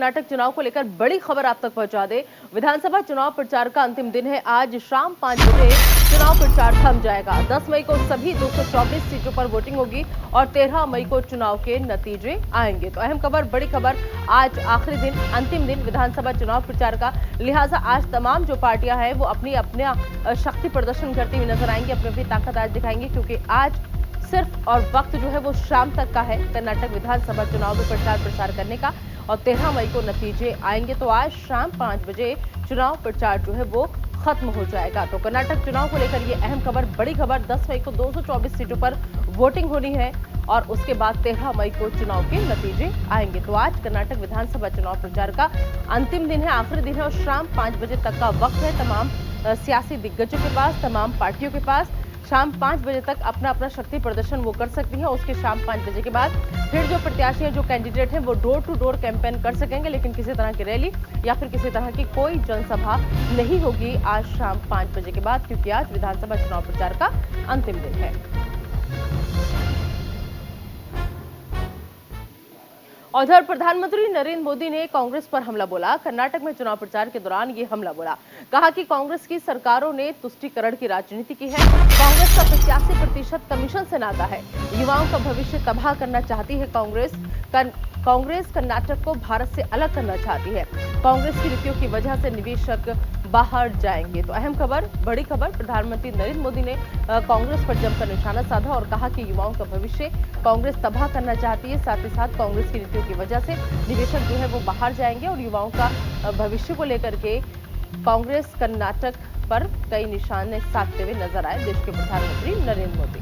कर्नाटक चुनाव को लेकर बड़ी खबर आप तक पहुंचा दे। विधानसभा चुनाव प्रचार का अंतिम दिन है। आज शाम 5 बजे चुनाव प्रचार थम जाएगा। 10 मई को सभी 224 सीटों पर वोटिंग होगी और 13 मई को चुनाव के नतीजे आएंगे। तो अहम खबर, बड़ी खबर, आज आखिरी दिन, अंतिम दिन विधानसभा चुनाव प्रचार का। लिहाजा आज तमाम जो पार्टियां हैं वो अपना शक्ति प्रदर्शन करती हुई नजर आएंगी, अपनी ताकत आज दिखाएंगी, क्योंकि आज सिर्फ और वक्त जो है वो शाम तक का है कर्नाटक विधानसभा चुनाव में प्रचार प्रसार करने का और 13 मई को नतीजे आएंगे। तो आज शाम 5 बजे चुनाव प्रचार जो है वो खत्म हो जाएगा। तो कर्नाटक चुनाव को लेकर ये अहम खबर, बड़ी खबर, 10 मई को 224 सीटों पर वोटिंग होनी है और उसके बाद 13 मई को चुनाव के नतीजे आएंगे। तो आज कर्नाटक विधानसभा चुनाव प्रचार का अंतिम दिन है, आखिरी दिन है और शाम 5 बजे तक का वक्त है तमाम सियासी दिग्गजों के पास, तमाम पार्टियों के पास। शाम 5 बजे तक अपना शक्ति प्रदर्शन वो कर सकती हैं। उसके शाम 5 बजे के बाद फिर जो प्रत्याशी हैं, जो कैंडिडेट हैं, वो डोर टू डोर कैंपेन कर सकेंगे, लेकिन किसी तरह की रैली या फिर किसी तरह की कोई जनसभा नहीं होगी आज शाम 5 बजे के बाद, क्योंकि आज विधानसभा चुनाव प्रचार का अंतिम दिन है। उधर प्रधानमंत्री नरेंद्र मोदी ने कांग्रेस पर हमला बोला। कर्नाटक में चुनाव प्रचार के दौरान ये हमला बोला। कहा कि कांग्रेस की सरकारों ने तुष्टीकरण की राजनीति की है। कांग्रेस का 85% कमीशन से नाता है। युवाओं का भविष्य तबाह करना चाहती है कांग्रेस कर्नाटक को भारत से अलग करना चाहती है। कांग्रेस की नीतियों की वजह से निवेशक बाहर जाएंगे। तो अहम खबर, बड़ी खबर, प्रधानमंत्री नरेंद्र मोदी ने कांग्रेस पर जमकर निशाना साधा और कहा कि युवाओं का भविष्य कांग्रेस तबाह करना चाहती है। साथ ही साथ कांग्रेस की नीतियों की वजह से निवेशक जो है वो बाहर जाएंगे और युवाओं का भविष्य को लेकर के कांग्रेस कर्नाटक पर कई निशाने साधते हुए नजर आए देश के प्रधानमंत्री नरेंद्र मोदी।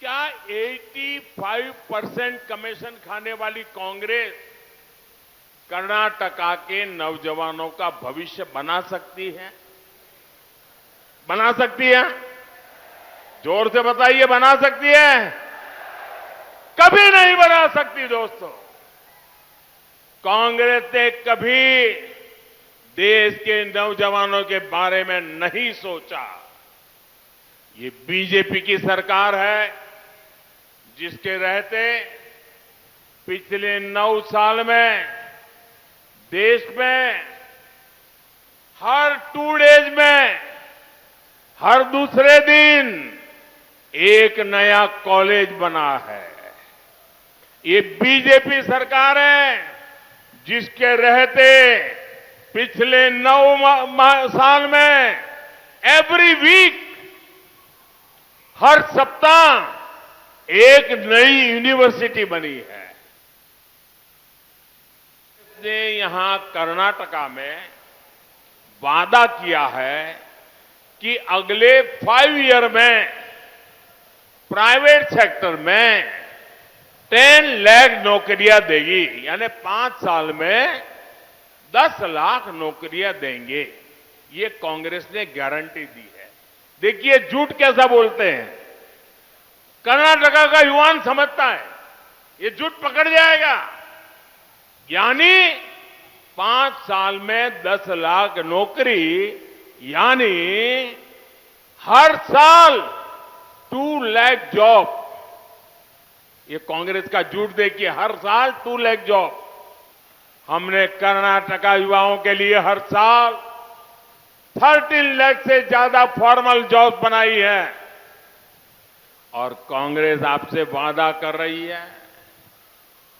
क्या 85% कमीशन खाने वाली कांग्रेस कर्नाटका के नौजवानों का भविष्य बना सकती है? बना सकती है? जोर से बताइए, बना सकती है? कभी नहीं बना सकती दोस्तों। कांग्रेस ने कभी देश के नौजवानों के बारे में नहीं सोचा। ये बीजेपी की सरकार है जिसके रहते पिछले 9 साल में देश में हर 2 डेज में हर दूसरे दिन एक नया कॉलेज बना है। ये बीजेपी सरकार है जिसके रहते पिछले 9 साल में एवरी वीक, हर सप्ताह एक नई यूनिवर्सिटी बनी है। ने यहां कर्नाटका में वादा किया है कि अगले 5 ईयर में प्राइवेट सेक्टर में 10 लाख नौकरियां देगी, यानी 5 साल में 10 लाख नौकरियां देंगे। ये कांग्रेस ने गारंटी दी है। देखिए झूठ कैसा बोलते हैं। कर्नाटका का युवान समझता है ये झूठ पकड़ जाएगा, यानी 5 साल में 10 लाख नौकरी, यानी हर साल 2 लाख जॉब। ये कांग्रेस का झूठ देखिए, हर साल 2 लाख जॉब। हमने कर्नाटका युवाओं के लिए हर साल 13 लाख से ज्यादा फॉर्मल जॉब बनाई है और कांग्रेस आपसे वादा कर रही है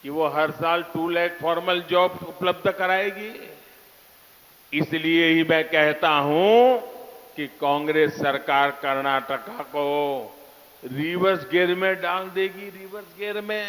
कि वो हर साल 2 लाख फॉर्मल जॉब उपलब्ध कराएगी। इसलिए ही मैं कहता हूं कि कांग्रेस सरकार कर्नाटका को रिवर्स गियर में डाल देगी, रिवर्स गियर में।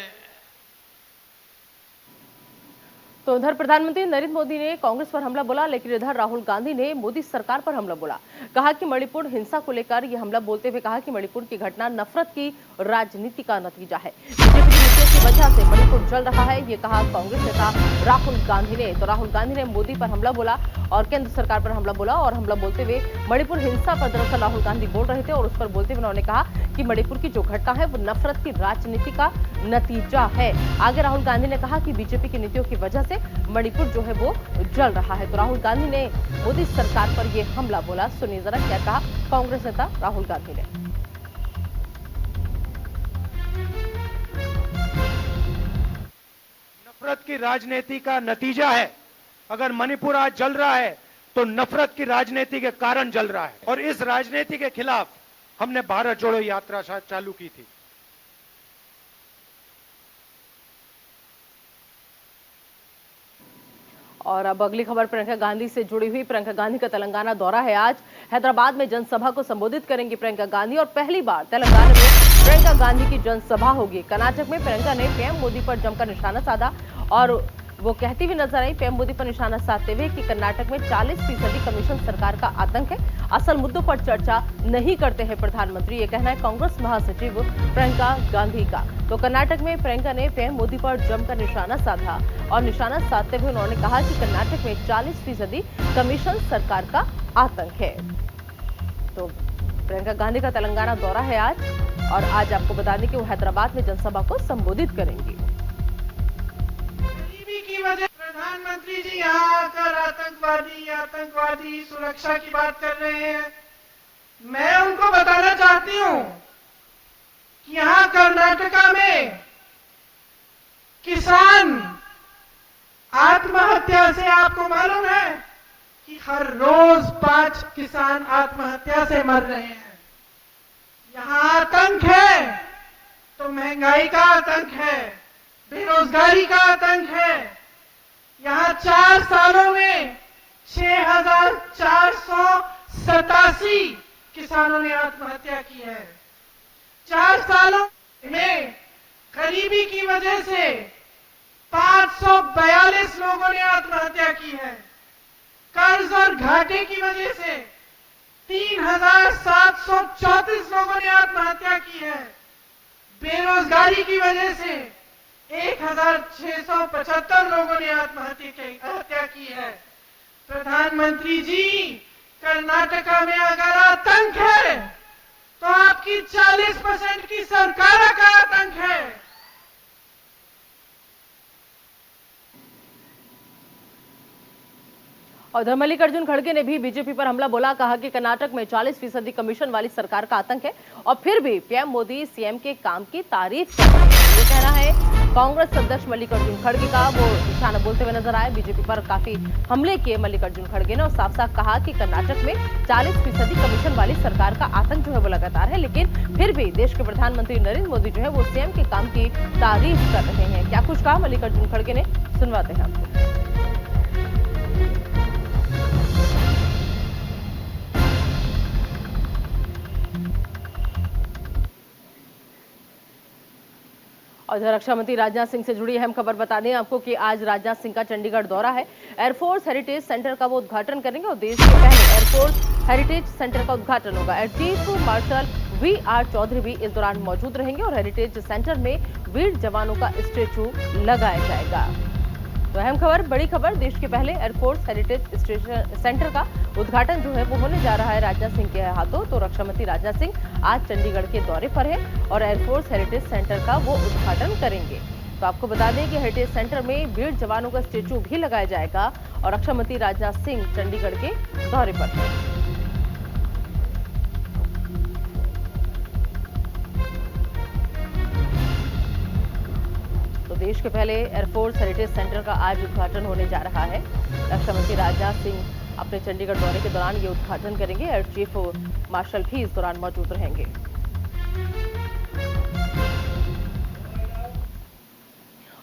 तो उधर प्रधानमंत्री नरेंद्र मोदी ने कांग्रेस पर हमला बोला, लेकिन इधर राहुल गांधी ने मोदी सरकार पर हमला बोला। कहा कि मणिपुर हिंसा को लेकर यह हमला बोलते हुए कहा कि मणिपुर की घटना नफरत की राजनीति का नतीजा है। बीजेपी की नीतियों की वजह से मणिपुर जल रहा है, ये कहा कांग्रेस नेता राहुल गांधी ने। तो राहुल गांधी ने मोदी पर हमला बोला और केंद्र सरकार पर हमला बोला और हमला बोलते हुए मणिपुर हिंसा पर दरअसल राहुल गांधी बोल रहे थे और उस पर बोलते हुए उन्होंने कहा कि मणिपुर की जो घटना है वो नफरत की राजनीति का नतीजा है। आगे राहुल गांधी ने कहा कि बीजेपी की नीतियों की वजह से मणिपुर जो है वो जल रहा है। तो राहुल गांधी ने मोदी सरकार पर यह हमला बोला। सुनिए जरा क्या कहा कांग्रेस नेता राहुल गांधी ने। नफरत की राजनीति का नतीजा है। अगर मणिपुर आज जल रहा है तो नफरत की राजनीति के कारण जल रहा है, और इस राजनीति के खिलाफ हमने भारत जोड़ो यात्रा चालू की थी। और अब अगली खबर प्रियंका गांधी से जुड़ी हुई। प्रियंका गांधी का तेलंगाना दौरा है। आज हैदराबाद में जनसभा को संबोधित करेंगी प्रियंका गांधी, और पहली बार तेलंगाना में प्रियंका गांधी की जनसभा होगी। कर्नाटक में प्रियंका ने पीएम मोदी पर जमकर निशाना साधा, और वो कहती हुई नजर आई पीएम मोदी पर निशाना साधते हुए कि कर्नाटक में 40% कमीशन सरकार का आतंक है, असल मुद्दों पर चर्चा नहीं करते हैं प्रधानमंत्री। ये कहना है कांग्रेस महासचिव प्रियंका गांधी का। तो कर्नाटक में प्रियंका ने पीएम मोदी पर जमकर निशाना साधा, और निशाना साधते हुए उन्होंने कहा कि कर्नाटक में 40% कमीशन सरकार का आतंक है। तो प्रियंका गांधी का तेलंगाना दौरा है आज, और आज आपको बता दें कि वो हैदराबाद में जनसभा को संबोधित करेंगी। गरीबी की वजह प्रधानमंत्री जी यहाँ आकर आतंकवादी सुरक्षा की बात कर रहे हैं। मैं उनको बताना चाहती हूँ कि यहाँ कर्नाटका में किसान आत्महत्या से, आपको मालूम है कि हर रोज 5 किसान आत्महत्या से मर रहे हैं। यहाँ आतंक है तो महंगाई का आतंक है, बेरोजगारी का आतंक है। यहाँ 4 सालों में 6,487 किसानों ने आत्महत्या की है। 4 सालों में गरीबी की वजह से 542 लोगों ने आत्महत्या की है। कर्ज और घाटे की वजह से 3,734 लोगों ने आत्महत्या की है। बेरोजगारी की वजह से 1,675 लोगों ने आत्महत्या की है। प्रधानमंत्री जी, कर्नाटका में अगर आतंक है तो आपकी 40% की सरकार का आतंक है। और उधर मल्लिकार्जुन खड़गे ने भी बीजेपी पर हमला बोला, कहा कि कर्नाटक में 40% कमीशन वाली सरकार का आतंक है, और फिर भी पीएम मोदी सीएम के काम की तारीफ कर रहे हैं। ये कहना है कांग्रेस सदस्य मल्लिकार्जुन खड़गे का। वो निशाना बोलते हुए नजर आए। बीजेपी पर काफी हमले किए मल्लिकार्जुन खड़गे ने, और साफ साफ कहा कि कर्नाटक में 40% कमीशन वाली सरकार का आतंक जो है वो लगातार है, लेकिन फिर भी देश के प्रधानमंत्री नरेंद्र मोदी जो है वो सीएम के काम की तारीफ कर रहे हैं। क्या कुछ कहा मल्लिकार्जुन खड़गे ने, सुनवाते हैं आपको। और रक्षा मंत्री राजनाथ सिंह से जुड़ी अहम खबर बता दें आपको कि आज राजनाथ सिंह का चंडीगढ़ दौरा है। एयरफोर्स हेरिटेज सेंटर का वो उद्घाटन करेंगे, और देश के पहले एयरफोर्स हेरिटेज सेंटर का उद्घाटन होगा। Air chief marshal V R. Chaudhari भी इस दौरान मौजूद रहेंगे, और हेरिटेज सेंटर में वीर जवानों का स्टेचू लगाया जाएगा। तो अहम खबर, बड़ी खबर, देश के पहले एयरफोर्स हेरिटेज सेंटर का उद्घाटन जो है वो होने जा रहा है राजनाथ सिंह के हाथों। तो रक्षा मंत्री राजनाथ सिंह आज चंडीगढ़ के दौरे पर है, और एयरफोर्स हेरिटेज सेंटर का वो उद्घाटन करेंगे। तो आपको बता दें कि हेरिटेज सेंटर में वीर जवानों का स्टेचू भी लगाया जाएगा, और रक्षा मंत्री राजनाथ सिंह चंडीगढ़ के दौरे पर है। देश के पहले एयरफोर्स हेरिटेज सेंटर का आज उद्घाटन होने जा रहा है। रक्षा मंत्री राजनाथ सिंह अपने चंडीगढ़ दौरे के दौरान ये उद्घाटन करेंगे। एयर चीफ मार्शल भी इस दौरान मौजूद रहेंगे।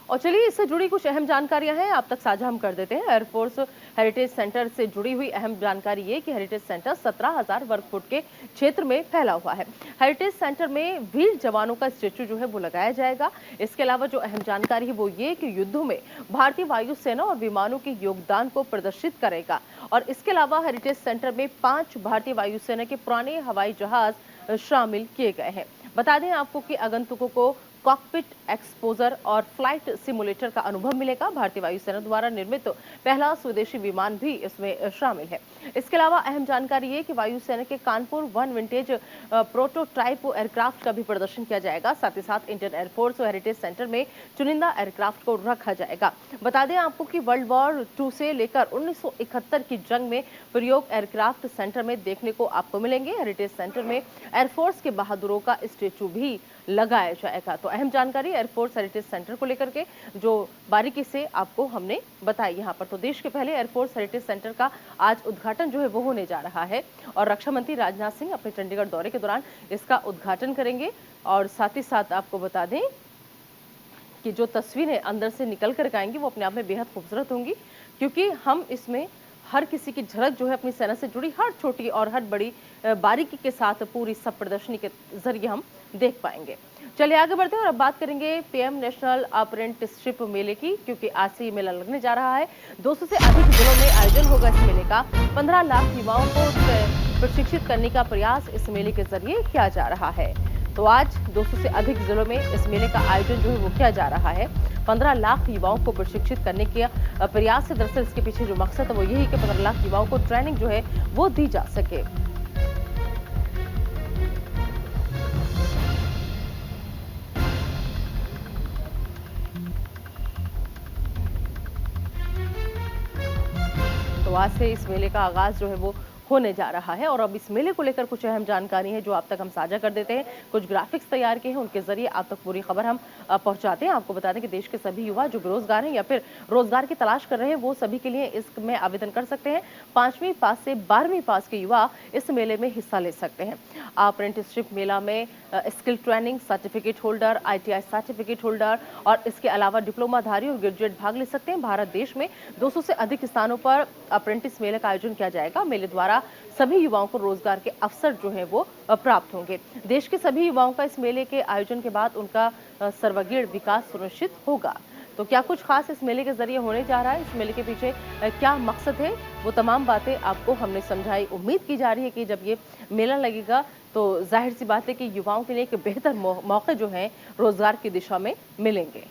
और चलिए, इससे जुड़ी कुछ अहम जानकारियां हैं, आप तक साझा हम कर देते हैं। एयरफोर्स हेरिटेज सेंटर से जुड़ी हुई अहम जानकारी ये कि हेरिटेज सेंटर 17,000 वर्ग फुट के क्षेत्र में फैला हुआ है। हेरिटेज सेंटर में वीर जवानों का स्टेचू जो है वो लगाया जाएगा। इसके अलावा जो अहम जानकारी है वो ये कि युद्धों में भारतीय वायुसेना और विमानों के योगदान को प्रदर्शित करेगा। और इसके अलावा हेरिटेज सेंटर में 5 भारतीय वायुसेना के पुराने हवाई जहाज शामिल किए गए हैं। बता दें आपको कि आगंतुकों को कॉकपिट एक्सपोजर और फ्लाइट सिमुलेटर का अनुभव मिलेगा। भारतीय वायुसेना द्वारा निर्मित पहला स्वदेशी विमान भी इसमें शामिल है। इसके अलावा अहम जानकारी ये कि वायुसेना के कानपुर 1 विंटेज प्रोटोटाइप एयरक्राफ्ट का भी प्रदर्शन किया जाएगा। साथ ही साथ इंडियन एयरफोर्स हेरिटेज सेंटर में चुनिंदा एयरक्राफ्ट को रखा जाएगा। बता दें आपको कि वर्ल्ड वॉर 2 से लेकर 1971 की जंग में प्रयोग एयरक्राफ्ट सेंटर में देखने को आपको मिलेंगे। हेरिटेज सेंटर में एयरफोर्स के बहादुरों का स्टेचू भी लगाया जाएगा। तो अहम जानकारी एयरफोर्स हेरिटेज सेंटर को लेकर के जो बारीकी से आपको हमने बताई यहाँ पर। तो देश के पहले एयरफोर्स हेरिटेज सेंटर का आज उद्घाटन जो है वो होने जा रहा है और रक्षा मंत्री राजनाथ सिंह अपने चंडीगढ़ दौरे के दौरान इसका उद्घाटन करेंगे। और साथ ही साथ आपको बता दें कि जो तस्वीरें अंदर से निकल कर आएंगी वो अपने आप में बेहद खूबसूरत होंगी, क्योंकि हम इसमें हर किसी की झलक जो है अपनी सेना से जुड़ी हर छोटी और हर बड़ी बारीकी के साथ पूरी सब प्रदर्शनी के जरिए हम देख पाएंगे। चलिए आगे बढ़ते हैं और अब बात करेंगे पीएम नेशनल अप्रेंटिसशिप मेले की, क्योंकि आज से ये मेला लगने जा रहा है। 200 से अधिक जिलों में आयोजन होगा इस मेले का। 15 लाख युवाओं को प्रशिक्षित करने का प्रयास इस मेले के जरिए किया जा रहा है। तो आज 200 से अधिक जिलों में इस मेले का आयोजन जो है वो किया जा रहा है। 15 लाख युवाओं को प्रशिक्षित करने के प्रयास से दरअसल इसके पीछे जो मकसद है वो यही कि 15 लाख युवाओं को ट्रेनिंग जो है वो दी जा सके। तो आज से इस मेले का आगाज जो है वो होने जा रहा है और अब इस मेले को लेकर कुछ अहम जानकारी है जो आप तक हम साझा कर देते हैं। कुछ ग्राफिक्स तैयार किए हैं, उनके जरिए आप तक पूरी खबर हम पहुंचाते हैं। आपको बता दें कि देश के सभी युवा जो बेरोजगार हैं या फिर रोजगार की तलाश कर रहे हैं वो सभी के लिए इसमें आवेदन कर सकते हैं। 5वीं पास से 12वीं पास के युवा इस मेले में हिस्सा ले सकते हैं। अप्रेंटिसशिप मेला में skill training certificate holder, ITI certificate holder और इसके अलावा डिप्लोमाधारी और ग्रेजुएट भाग ले सकते हैं। भारत देश में 200 से अधिक स्थानों पर अप्रेंटिस मेले का आयोजन किया जाएगा। मेले द्वारा सभी युवाओं को रोजगार के अवसर जो है वो प्राप्त होंगे। देश के सभी युवाओं का इस मेले के आयोजन के बाद उनका सर्वांगीण विकास सुनिश्चित होगा। तो क्या कुछ खास इस मेले के जरिए होने जा रहा है, इस मेले के पीछे क्या मकसद है, वो तमाम बातें आपको हमने समझाई। उम्मीद की जा रही है कि जब ये मेला लगेगा तो जाहिर सी बात है कि युवाओं के लिए एक बेहतर मौके जो है रोजगार की दिशा में मिलेंगे।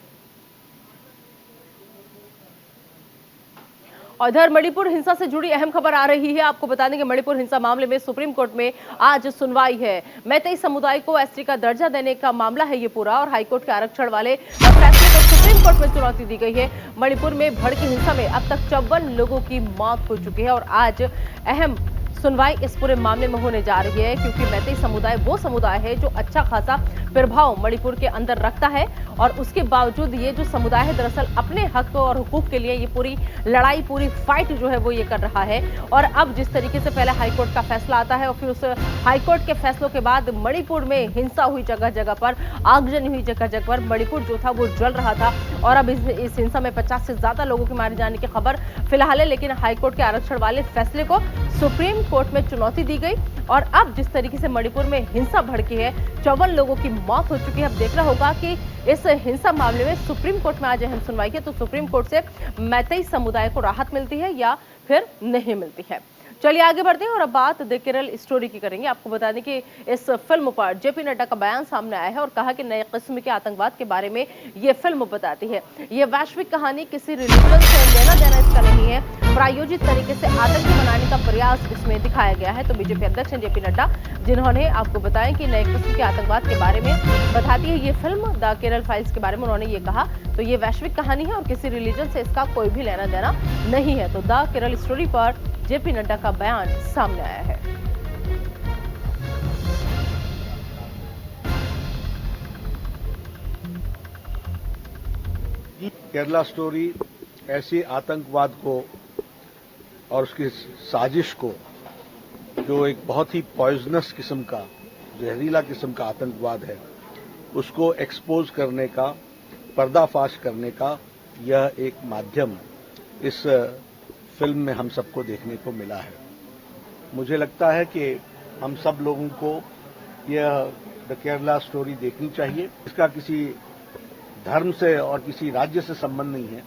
और इधर मणिपुर हिंसा से जुड़ी अहम खबर आ रही है। आपको बता दें कि मणिपुर हिंसा मामले में सुप्रीम कोर्ट में आज सुनवाई है। मैतेई समुदाय को ST का दर्जा देने का मामला है ये पूरा और हाईकोर्ट के आरक्षण वाले फैसले को सुप्रीम कोर्ट में चुनौती दी गई है। मणिपुर में भड़की हिंसा में अब तक 54 लोगों की मौत हो चुकी है और आज अहम सुनवाई इस पूरे मामले में होने जा रही है, क्योंकि मैतेई समुदाय वो समुदाय है जो अच्छा खासा प्रभाव मणिपुर के अंदर रखता है और उसके बावजूद ये जो समुदाय है दरअसल अपने हक और हुकूक के लिए ये पूरी लड़ाई, पूरी फाइट जो है वो ये कर रहा है। और अब जिस तरीके से पहले हाईकोर्ट का फैसला आता है और फिर उस हाईकोर्ट के फैसलों के बाद मणिपुर में हिंसा हुई, जगह जगह पर आगजनी हुई, जगह जगह पर मणिपुर जो था वो जल रहा था और अब इस हिंसा में 50 से ज्यादा लोगों के मारे जाने की खबर फिलहाल है। लेकिन हाईकोर्ट के आरक्षण वाले फैसले को सुप्रीम कोर्ट में चुनौती दी गई और अब जिस तरीके से मणिपुर में हिंसा भड़की है, 54 लोगों की मौत हो चुकी है। अब देखना होगा कि इस हिंसा मामले में सुप्रीम कोर्ट में आज अहम सुनवाई है तो सुप्रीम कोर्ट से मैतेई समुदाय को राहत मिलती है या फिर नहीं मिलती है। चलिए आगे बढ़ते हैं और अब बात द केरल स्टोरी की करेंगे। आपको बता दें कि इस फिल्म पर JP नड्डा का बयान सामने आया है और कहा कि नए किस्म के आतंकवाद के बारे में ये फिल्म बताती है। ये वैश्विक कहानी किसी रिलीजन से लेना देना इसका नहीं है, प्रायोजित तरीके से आतंक बनाने का प्रयास इसमें दिखाया गया है। तो बीजेपी अध्यक्ष JP नड्डा, जिन्होंने आपको बताया कि नए किस्म के आतंकवाद के बारे में बताती है ये फिल्म द केरल फाइल्स के बारे में, उन्होंने ये कहा तो ये वैश्विक कहानी है और किसी रिलीजन से इसका कोई भी लेना देना नहीं है। तो द केरल स्टोरी पर JP नड्डा का बयान सामने आया है। केरला स्टोरी ऐसे आतंकवाद को और उसकी साजिश को, जो एक बहुत ही पॉइजनस किस्म का, जहरीला किस्म का आतंकवाद है, उसको एक्सपोज करने का, पर्दाफाश करने का यह एक माध्यम इस फिल्म में हम सबको देखने को मिला है। मुझे लगता है कि हम सब लोगों को यह द केरला स्टोरी देखनी चाहिए। इसका किसी धर्म से और किसी राज्य से संबंध नहीं है,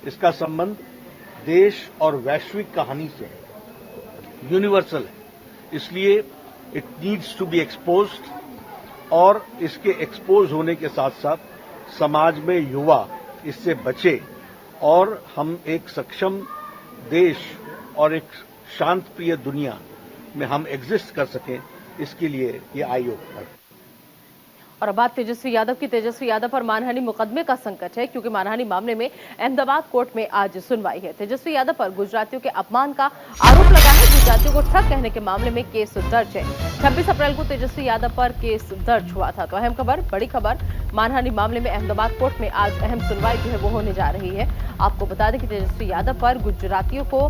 इसका संबंध देश और वैश्विक कहानी से है, यूनिवर्सल है। इसलिए it needs to be exposed और इसके एक्सपोज होने के साथ साथ समाज में युवा इससे बचे और हम एक सक्षम देश और एक शांत प्रिय दुनिया में हम एग्जिस्ट कर सकें, इसके लिए ये आयोग है। और अब बात तेजस्वी यादव पर मानहानि मुकदमे का संकट है, क्योंकि मानहानि मामले में अहमदाबाद कोर्ट में आज सुनवाई है। तेजस्वी यादव पर गुजरातियों के अपमान का आरोप लगा है। गुजरातियों को ठग कहने के मामले में केस दर्ज है। 26 अप्रैल को तेजस्वी यादव पर केस दर्ज हुआ था। तो अहम खबर, बड़ी खबर, मानहानि मामले में अहमदाबाद कोर्ट में आज अहम सुनवाई जो है वो होने जा रही है। आपको बता दें कि तेजस्वी यादव पर गुजरातियों को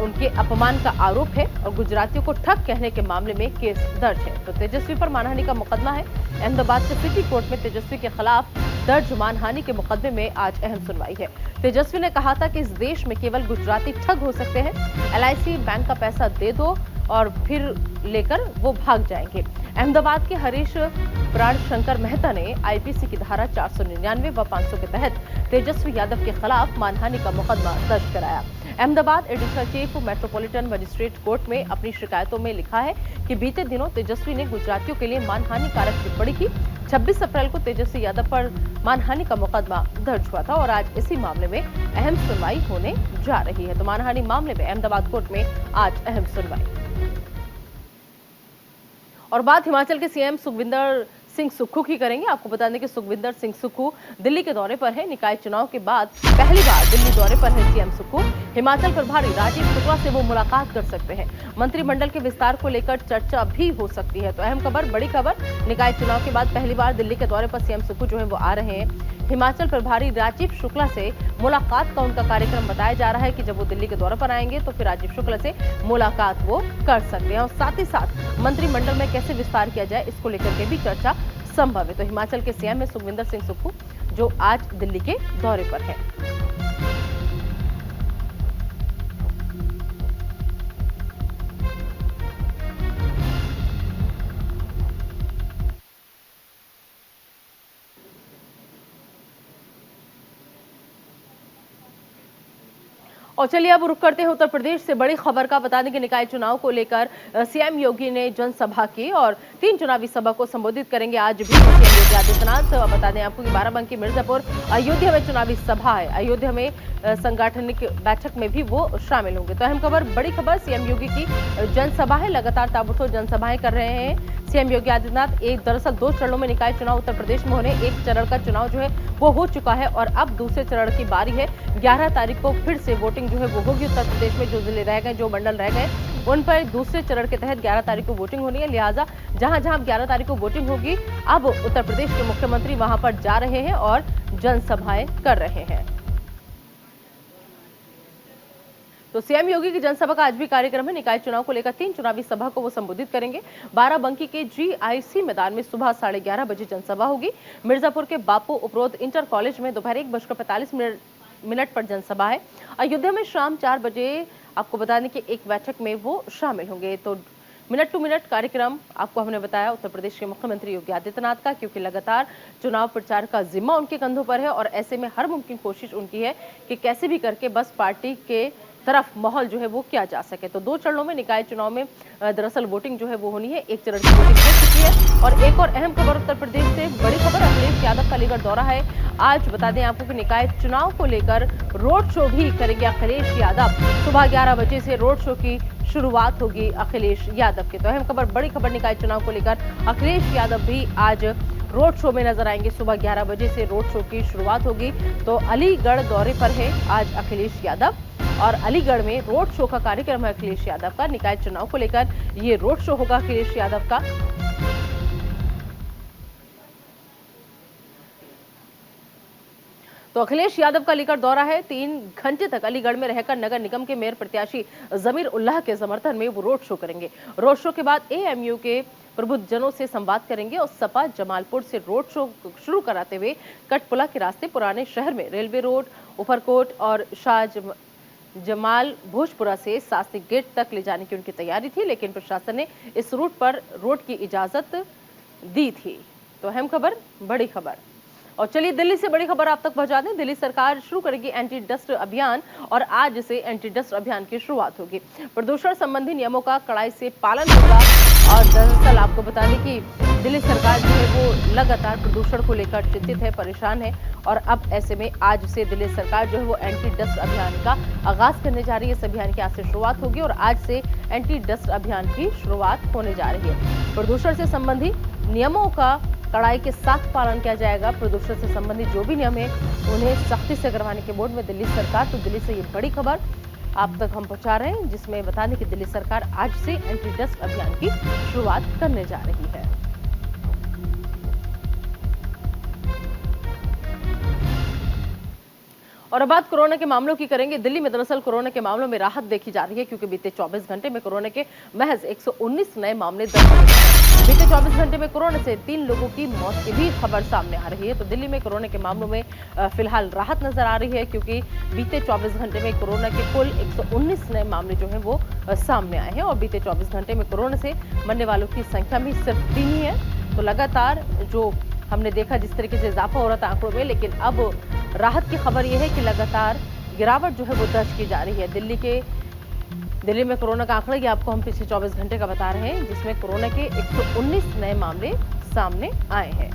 उनके अपमान का आरोप है और गुजरातियों को ठग कहने के मामले में केस दर्ज है। तो तेजस्वी पर मानहानि का मुकदमा है। अहमदाबाद के सिटी कोर्ट में तेजस्वी के खिलाफ दर्ज मानहानि के मुकदमे में आज अहम सुनवाई है। तेजस्वी ने कहा था कि इस देश में केवल गुजराती ठग हो सकते हैं। LIC बैंक का पैसा दे दो और फिर लेकर वो भाग जाएंगे। अहमदाबाद के हरीश प्राण शंकर मेहता ने IPC की धारा 499 व 500 के तहत तेजस्वी यादव के खिलाफ मानहानि का मुकदमा दर्ज कराया। Ahmedabad additional chief metropolitan magistrate court में अपनी शिकायतों में लिखा है कि बीते दिनों तेजस्वी ने गुजरातियों के लिए मानहानि कारक टिप्पणी की। 26 अप्रैल को तेजस्वी यादव पर मानहानि का मुकदमा दर्ज हुआ था और आज इसी मामले में अहम सुनवाई होने जा रही है। तो मानहानि मामले में अहमदाबाद कोर्ट में आज अहम सुनवाई। और बात हिमाचल के CM सुखविंदर सिंह सुक्खू की करेंगे। आपको बता दें कि सुखविंदर सिंह सुक्खू दिल्ली के दौरे पर है। निकाय चुनाव के बाद पहली बार दिल्ली दौरे पर है CM सुक्खू। हिमाचल प्रभारी राजीव शुक्ला से वो मुलाकात कर सकते हैं। मंत्रिमंडल के विस्तार को लेकर चर्चा भी हो सकती है। तो अहम खबर, बड़ी खबर, निकाय चुनाव के बाद पहली बार दिल्ली के दौरे पर CM सुक्खू जो है वो आ रहे हैं। हिमाचल प्रभारी राजीव शुक्ला से मुलाकात का उनका कार्यक्रम बताया जा रहा है कि जब वो दिल्ली के दौरे पर आएंगे तो फिर राजीव शुक्ला से मुलाकात वो कर सकते हैं और साथ ही साथ मंत्रिमंडल में कैसे विस्तार किया जाए इसको लेकर के भी चर्चा संभव है। तो हिमाचल के CM है सुखविंदर सिंह सुक्खू, जो आज दिल्ली के दौरे पर है। और चलिए अब रुक करते हैं उत्तर प्रदेश से बड़ी खबर का। बता दें कि निकाय चुनाव को लेकर CM योगी ने जनसभा की और 3 चुनावी सभा को संबोधित करेंगे आज भी CM योगी आदित्यनाथ। बता दें आपको कि बाराबंकी, मिर्जापुर, अयोध्या में चुनावी सभा है। अयोध्या में संगठनिक बैठक में भी वो शामिल होंगे। तो अहम खबर, बड़ी खबर, CM योगी की जनसभा है। लगातार ताबड़तोड़ जनसभाएं कर रहे हैं CM योगी आदित्यनाथ। दरअसल 2 चरणों में निकाय चुनाव उत्तर प्रदेश में होने, 1 चरण का चुनाव जो है वो हो चुका है और अब दूसरे चरण की बारी है। 11 तारीख को फिर से वोटिंग जो है वो होगी उत्तर प्रदेश में। जो जिले रह गए, जो मंडल रह गए, उन पर दूसरे चरण के तहत 11 तारीख को वोटिंग होनी है। लिहाजा जहां जहां 11 तारीख को वोटिंग होगी, अब उत्तर प्रदेश के मुख्यमंत्री वहां पर जा रहे हैं और जनसभाएं कर रहे हैं। तो CM योगी की जनसभा का आज भी कार्यक्रम है। निकाय चुनाव को लेकर 3 चुनावी सभा को वो संबोधित करेंगे। बाराबंकी के GIC मैदान में सुबह 11:30 बजे जनसभा होगी। मिर्जापुर के बापू उपरोध इंटर कॉलेज में दोपहर 1:45 पर जनसभा है। अयोध्या में शाम 4 बजे आपको बता दें कि एक बैठक में वो शामिल होंगे। तो मिनट टू मिनट कार्यक्रम आपको हमने बताया उत्तर प्रदेश के मुख्यमंत्री योगी आदित्यनाथ का, क्योंकि लगातार चुनाव प्रचार का जिम्मा उनके कंधों पर है और ऐसे में हर मुमकिन कोशिश उनकी है कि कैसे भी करके बस पार्टी के तरफ माहौल जो है वो किया जा सके। तो 2 चरणों में निकाय चुनाव में दरअसल वोटिंग जो है वो होनी है। 1 चरण की वोटिंग हो चुकी है। और एक और अहम खबर उत्तर प्रदेश से, बड़ी खबर, अखिलेश यादव का अलीगढ़ दौरा है। आज बता दें आपको कि निकाय चुनाव को लेकर रोड शो भी करेंगे अखिलेश यादव। सुबह 11 बजे से रोड शो की शुरुआत होगी अखिलेश यादव की। तो अहम खबर, बड़ी खबर, निकाय चुनाव को लेकर अखिलेश यादव भी आज रोड शो में नजर आएंगे। सुबह 11 बजे से रोड शो की शुरुआत होगी। तो अलीगढ़ दौरे पर है आज अखिलेश यादव और अलीगढ़ में रोड शो का कार्यक्रम है अखिलेश यादव का। निकाय चुनाव को लेकर ये रोड शो होगा अखिलेश यादव का। तो अखिलेश यादव का अलीगढ़ दौरा है। 3 घंटे तक अलीगढ़ में रहकर नगर निगम के मेयर प्रत्याशी जमीर उल्लाह के समर्थन में वो रोड शो करेंगे। रोड शो के बाद AMU के प्रबुद्धजनों से संवाद करेंगे और सपा जमालपुर से रोड शो शुरू कराते हुए कटपुला के रास्ते पुराने शहर में रेलवे रोड, ऊपरकोट और शाह जमाल भोजपुरा से शास्त्री गेट तक ले जाने की उनकी तैयारी थी, लेकिन प्रशासन ने इस रूट पर रोड की इजाजत दी थी। तो अहम खबर, बड़ी खबर। और चलिए दिल्ली से बड़ी खबर आप तक पहुंचा दें। दिल्ली सरकार शुरू करेगी एंटी डस्ट अभियान और आज से एंटी डस्ट अभियान की शुरुआत होगी। प्रदूषण संबंधी नियमों का कड़ाई से पालन होगा और दरअसल आपको बता दें कि दिल्ली सरकार जो है वो लगातार प्रदूषण को लेकर चिंतित है, परेशान है और अब ऐसे में आज से दिल्ली सरकार जो है वो एंटी डस्ट अभियान का आगाज करने जा रही है। इस अभियान की आज से शुरुआत होगी और आज से एंटी डस्ट अभियान की शुरुआत होने जा रही है। प्रदूषण से संबंधी नियमों का कड़ाई के साथ पालन किया जाएगा। प्रदूषण से संबंधित जो भी नियम है उन्हें सख्ती से करवाने के मूड में दिल्ली सरकार। तो दिल्ली से ये बड़ी खबर आप तक हम पहुंचा रहे हैं, जिसमें बता दें कि दिल्ली सरकार आज से एंटी डस्ट अभियान की शुरुआत करने जा रही है। और अब बात कोरोना के मामलों की करेंगे। दिल्ली में दरअसल कोरोना के मामलों में राहत देखी जा रही है, क्योंकि बीते 24 घंटे में कोरोना के महज 119 नए मामले दर्ज हुए हैं। बीते 24 घंटे में कोरोना से 3 लोगों की मौत की भी खबर सामने आ रही है। तो दिल्ली में कोरोना के मामलों में फिलहाल राहत नजर आ रही है, क्योंकि बीते 24 घंटे में कोरोना के कुल 119 नए मामले जो है वो सामने आए हैं। और बीते 24 घंटे में कोरोना से मरने वालों की संख्या भी सिर्फ 3 ही है। तो लगातार जो हमने देखा जिस तरीके से इजाफा हो रहा था आंकड़ों में, लेकिन अब राहत की खबर यह है कि लगातार गिरावट जो है वो दर्ज की जा रही है। दिल्ली में कोरोना का आंकड़ा ये आपको हम पिछले 24 घंटे का बता रहे हैं, जिसमें कोरोना के 119 नए मामले सामने आए हैं।